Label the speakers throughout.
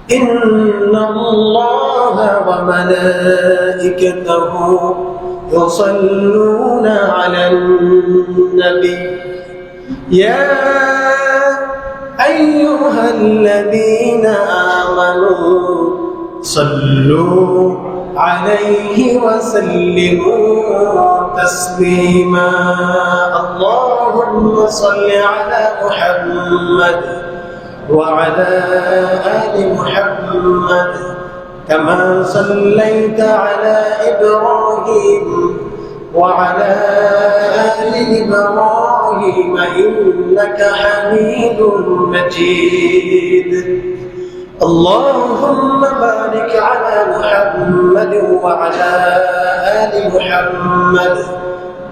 Speaker 1: إن الله وملائكته يصلون على النبي يا أيها الذين آمنوا صلوا عليه وسلموا تسليما اللهم صل على محمد وعلى آل محمد كما صليت على إبراهيم وعلى آل إبراهيم إنك حميد مجيد اللهم بارك على محمد وعلى آل محمد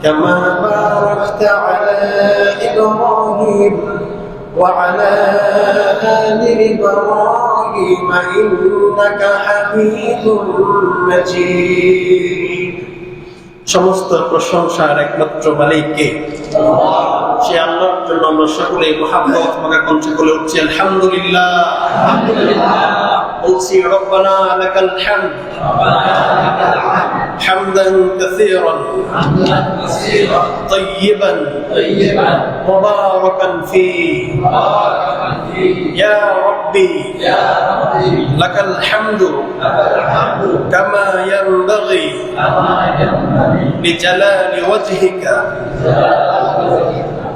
Speaker 1: كما باركت على إبراهيم وعلى آل إبراهيم إنك حميد مجيد সমস্ত প্রশংসার একমাত্র মালিককে সে আল্লাহর জন্য আমরা সকলে মুহাব্বত মাখা কণ্ঠে বলে উঠছি আলহামদুলিল্লাহ বলছি রব্বানা লাকাল হামদ হামদান কাসীরান তাইয়িবান মুবারাকান ফীহি ইয়া রাব্বি লাকাল হামদু কামা ইয়ানবাগি بجلال وجهك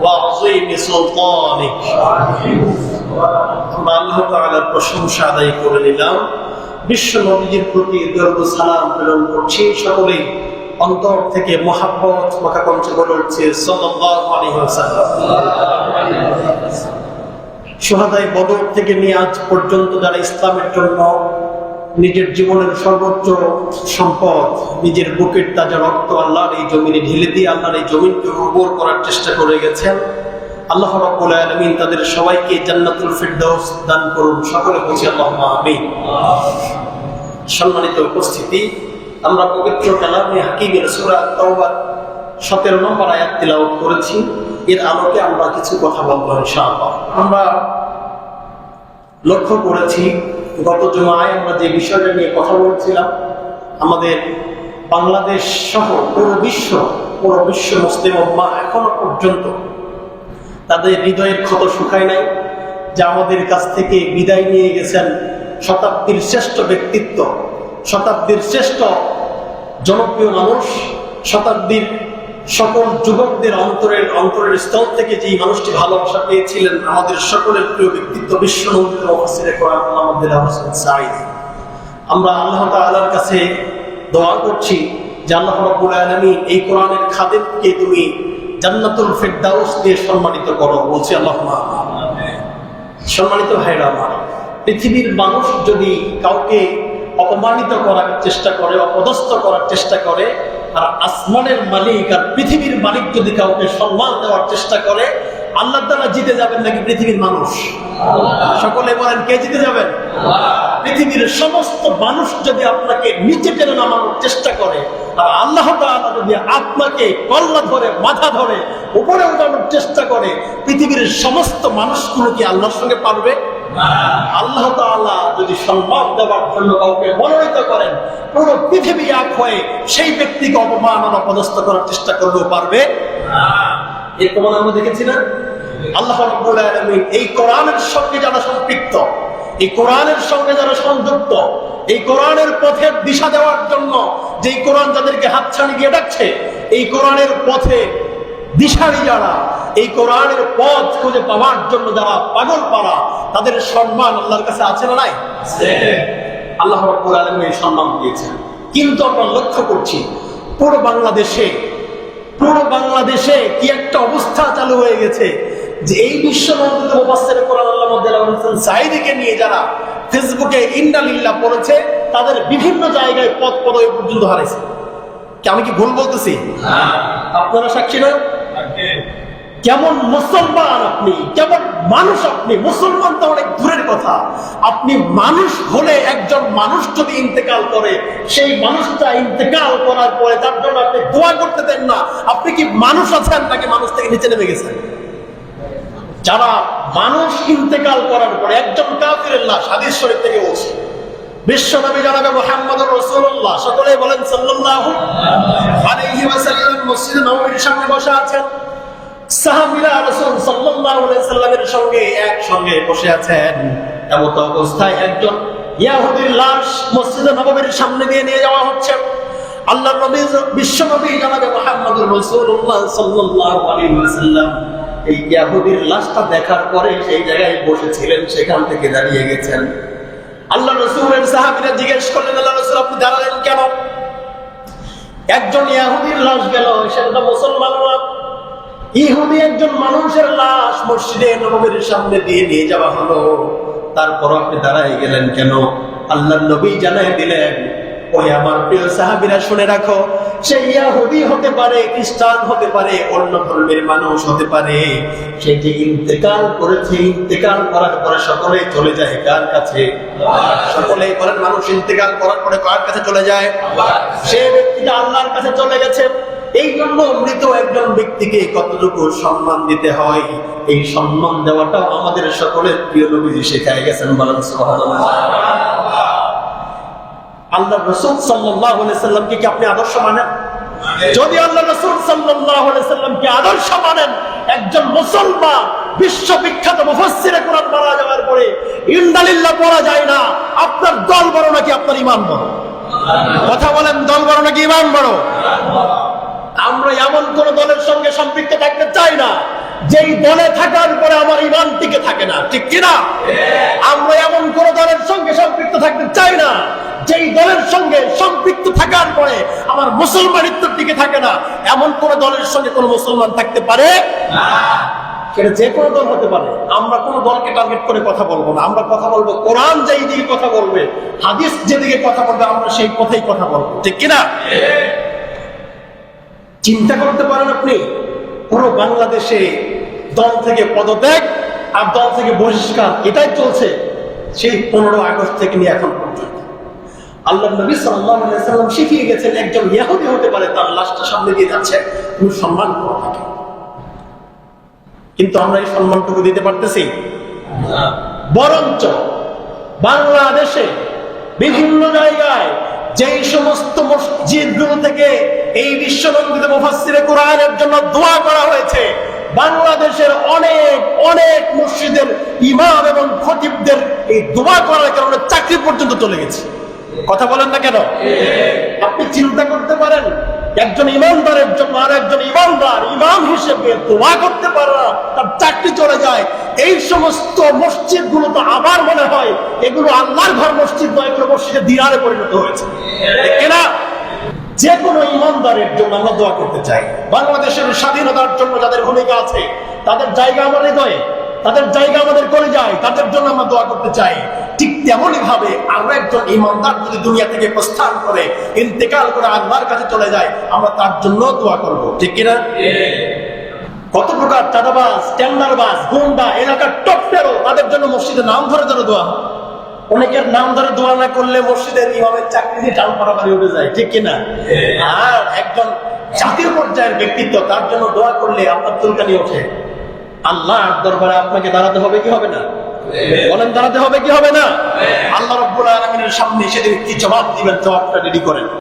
Speaker 1: وعظيم سلطانك আল্লাহ তাআলার প্রশংসা আদায় করে নিলাম বিশ্ব নবীর প্রতি দরুদ ও সালাম প্রেরণ করছি সকলে অন্তর থেকে মুহাব্বত মাখা কণ্ঠে বলে উঠছে সাল্লাল্লাহু আলাইহি ওয়াসাল্লাম শুহাদায়ে বদর থেকে নিয়ে আজ পর্যন্ত যারা ইসলামের জন্য নিজের জীবনের সর্বোচ্চ সম্পদ নিজের বুকের তাজা রক্ত আল্লাহর এই জমিনে ঢেলে দিয়ে আল্লাহর এই জমিনকে উর্বর করার চেষ্টা করে গেছেন আল্লাহ রাব্বুল আলামিন তাদের সবাইকে জান্নাতুল ফিরদাউস দান করুন সকলে বলি আল্লাহুম্মা আমিন সম্মানিত উপস্থিতি আমরা পবিত্র কালামে হাকিমের সূরা তাওবা 17 নম্বর আয়াত তিলাওয়াত করেছি এর আলোকে আমরা কিছু কথা বলবো ইনশাআল্লাহ আমরা লক্ষ্য করেছি গত জুমায় আমরা যে বিষয়টা নিয়ে কথা বলছিলাম আমাদের বাংলাদেশ সহ পুরো বিশ্ব মুসলিম উম্মাহ এখনো পর্যন্ত তাদের হৃদয়ের ক্ষত শুকায় নাই যে আমাদের কাছ থেকে বিদায় নিয়ে গেছেন শতাব্দীর শ্রেষ্ঠ ব্যক্তিত্ব শতাব্দীর শ্রেষ্ঠ জনপ্রিয় মানুষ শতাব্দীর সকল যুবকদের অন্তরের স্থল থেকে যে মানুষটি ভালোবাসা পেয়েছিলেন আমাদের সকলের প্রিয় ব্যক্তিত্ব বিশ্ব নন্দিত মুফাসসিরে কোরআন আল্লামা দেলাওয়ার হোসেন সাঈদী আমরা আল্লাহ তাআলার কাছে দোয়া করছি যে আল্লাহ রাব্বুল আলামিন এই কোরআনের খাদেমকে তুমি জান্নাতুল ফিরদাউস দিয়ে সম্মানিত করো বলছি আল্লাহুম্মা আমিন সম্মানিত ভাইরা আমার পৃথিবীর মানুষ যদি কাউকে অপমানিত করার চেষ্টা করে অপদস্থ করার চেষ্টা করে আর আসমানের মালিক আর পৃথিবীর মালিক যদি কাউকে সম্মান দেওয়ার চেষ্টা করে আল্লাহ তাআলা জিতে যাবেন নাকি পৃথিবীর মানুষ সকলে বলেন কে জিতে যাবেন পৃথিবীর সমস্ত মানুষ যদি আপনাকে নিচে টেনে নামানোর চেষ্টা করে আর আল্লাহ তাআলা যদি আপনাকে কল্লা ধরে মাথা ধরে উপরে উঠানোর চেষ্টা করে পৃথিবীর সমস্ত মানুষগুলো কি আল্লাহর সঙ্গে পারবে আল্লাহ তাআলা যদি সম্মান দেওয়ার জন্য কাউকে মনোনীত করেন পুরো পৃথিবী এক হয়ে সেই ব্যক্তিকে অপমান অপদস্থ করার চেষ্টা করলেও পারবে এর প্রমাণ আমরা দেখেছি না আল্লাহ রাব্বুল আলামিন এই কোরআনের সঙ্গে যারা সম্পৃক্ত এই কোরআনের সঙ্গে যারা সংযুক্ত এই কোরআনের পথের দিশা দেওয়ার জন্য যেই কোরআন যাদেরকে হাতছানি দিয়ে ডাকছে এই কোরআনের পথে দিশারি যারা এই কোরআনের পথ খুঁজে পাওয়ার জন্য যারা পাগল পারা তাদের সম্মান আল্লাহর কাছে আছে না নাই আল্লাহ রাব্বুল আলামিন এই সম্মান দিয়েছেন কিন্তু আমরা লক্ষ্য করছি পুরো বাংলাদেশে কি একটা অবস্থা চালু হয়ে গেছে যে এই বিশ্বনন্দিত মুফাসসিরে কোরআন আল্লামা দেলাওয়ার হোসেন সাঈদীকে নিয়ে যারা ফেসবুকে ইন্নালিল্লাহ পড়েছে তাদের বিভিন্ন জায়গায় পদবি পর্যন্ত হারাইছে আমি কি ভুল বলতেছি আপনারা সাক্ষী না কেমন মুসলমান আপনি কেমন মানুষ আপনি মুসলমান তো অনেক দূরের কথা আপনি মানুষ হলে একজন মানুষ যদি ইন্তেকাল করে সেই মানুষটা ইন্তেকাল করার পরে তার জন্য আপনি দোয়া করতে দেন না আপনি কি মানুষ আছেন নাকি মানুষ থেকে নিচে নেমে গেছেন যারা মানুষ ইন্তেকাল করার পরে একজন কাফিরের লাশ, হাদিস শরীফ থেকে বলছে, বিশ্বনবী জনাবে মুহাম্মদুর রাসূলুল্লাহ সকলেই বলেন সাল্লাল্লাহু আলাইহি ওয়াসাল্লাম মসজিদ নববীর সামনে বসে আছেন। সাহাবীরা রাসূল সাল্লাল্লাহু আলাইহি সাল্লামের সঙ্গে একসঙ্গে বসে আছেন। এমত অবস্থায় একজন ইহুদির লাশ মসজিদ নববীর সামনে দিয়ে নিয়ে যাওয়া হচ্ছে। আল্লাহর নবী বিশ্বনবী জনাবে মুহাম্মদুর রাসূলুল্লাহ সাল্লাল্লাহু আলাইহি ওয়াসাল্লাম এই ইহুদির লাশটা দেখার পরে সেই জায়গায় বসেছিলেন, সেখান থেকে দাঁড়িয়ে গেছেন। আল্লাহ রাসূলের সাহাবীরা জিজ্ঞেস করলেন, আল্লাহ রাসূল আপনি দাঁড়ালেন কেন? একজন ইহুদির লাশ গেল, সেটা মুসলমান না। ইহুদি একজন মানুষের লাশ মসজিদে নববীর সামনে দিয়ে নিয়ে যাওয়া হলো, তারপর আপনি দাঁড়ায় গেলেন কেন? আল্লাহর নবী জানায় দিলেন, ওই আমার প্রিয় সাহাবীরা শুনে রাখো, সে ইহুদি হতে পারে, খ্রিস্টান হতে পারে, অন্য ধর্মের মানুষ হতে পারে, সে যে ইন্তেকাল করেছে, ইন্তেকাল করার পরে সকলেই চলে যায় কার কাছে? সকলেই বলেন, মানুষ ইন্তেকাল করার পরে কার কাছে চলে যায়? সে ব্যক্তিটা আল্লাহর কাছে চলে গেছে। এই জন্য মৃত একজন ব্যক্তিকে কতটুকু সম্মান দিতে হয়, এই সম্মান দেওয়াটাও আমাদের সকলের প্রিয় নবীজি শেখায় গেছেন। বলেন সুবহানাল্লাহ। আল্লাহ রাসূল সাল্লাল্লাহু আলাইহি সাল্লামকে কি আপনি আদর্শ মানেন? যদি আল্লাহ রাসূল সাল্লাল্লাহু আলাইহি সাল্লামকে আদর্শ মানেন, একজন মুসলমান বিশ্ববিখ্যাত মুফাসসিরে কোরআন মারা যাওয়ার পরে ইন্নালিল্লাহ পড়া যায় না। আপনার দল বড় নাকি আপনার ঈমান বড়? কথা বলেন, দল বড় নাকি ঈমান বড়? আমরা এমন কোন দলের সঙ্গে সম্পৃক্ত থাকতে চাই না যেই দলে থাকার পরে আমার ঈমান টিকে থাকে না, ঠিক কিনা? আমরা এমন কোন দলের সঙ্গে সম্পৃক্ত থাকতে চাই না যেই দলের সঙ্গে সম্পৃক্ত থাকার পরে আমার মুসলমানিত্ব টিকে থাকে না। এমন কোন দলের সঙ্গে কোন মুসলমান থাকতে পারে না। সেটা যে কোনো দল হতে পারে। আমরা কোন দলকে টার্গেট করে কথা বলবো না। আমরা কথা বলবো কোরআন যেই দিকে কথা বলবে, হাদিস যেদিকে কথা বলবে, আমরা সেই কথাই কথা বলবো, ঠিক কিনা? চিন্তা করতে পারেন আপনি, পুরো বাংলাদেশে দল থেকে পদত্যাগ আর দল থেকে বহিষ্কার এটাই চলছে সেই 15 আগস্ট থেকে নিয়ে এখন পর্যন্ত। আল্লাহর নবী সাল্লাল্লাহু আলাইহি ওয়াসাল্লাম শিখিয়ে গেছেন, একজন ইহুদি হতে পারে, তার লাশটা সামনে দিয়ে যাচ্ছে, তুমি সম্মান করো তাকে। কিন্তু আমরা এই সম্মানটুকু দিতে পারতেছি না। বরঞ্চ বাংলাদেশে বিভিন্ন জায়গায় যেই সমস্ত মসজিদগুলো থেকে এই বিশ্বনন্দিত মুফাসসিরে কোরআনের জন্য দোয়া করা হয়েছে, বাংলাদেশের অনেক অনেক মসজিদের ইমাম এবং খতিবদের এই দোয়া করার কারণে চাকরি পর্যন্ত চলে গেছে। কথা বলেন না কেন? আপনি চিন্তা করতে পারেন, একজন ইমানদারের জন্য আর একজন ইমানদার ইমাম হিসেবে দোয়া করতে পারে না, তার চাকরি চলে যায়। এই সমস্ত মসজিদ গুলো তো আবার মনে হয় এগুলো আল্লাহর ঘর মসজিদ নয়, এগুলো মসজিদে দিনারে পরিণত হয়েছে, ঠিক না? যে কোনো ইমানদারের জন্য আমরা দোয়া করতে চাই। বাংলাদেশের স্বাধীনতার জন্য যাদের ভূমিকা আছে, তাদের জায়গা আমাদের হৃদয়ে, তাদের জায়গা আমাদের কলিজায়, তাদের জন্য আমরা দোয়া করতে চাই। ঠিক তেমনই ভাবে আমরা একজন ইমানদার যদি দুনিয়া থেকে প্রস্থান করে ইন্তেকাল করে আল্লাহর কাছে চলে যায়, আমরা তার জন্য দোয়া করব, ঠিক কিনা? কত প্রকার চাঁদাবাজ, টেন্ডারবাজ, গুন্ডা, এলাকার টপ ফেরো, তাদের জন্য মসজিদের নাম ধরে ধরে দোয়া হয়। অনেকের নাম ধরে দোয়া না করলে মসজিদের ইমামের চাকরি দিয়ে টাল পাড়াপাড়ি উঠে যায়, ঠিক কিনা? আর একজন জাতীয় পর্যায়ের ব্যক্তিত্ব, তার জন্য দোয়া করলে আপনার চুলকানি ওঠে। আল্লাহর দরবারে আপনাকে দাঁড়াতে হবে কি হবে না? বলেন, দাঁড়াতে হবে কি হবে না? আল্লাহ রাব্বুল আলামিনের সামনে সেদিন কি জবাব দিবেন, জবাবটা রেডি করেন।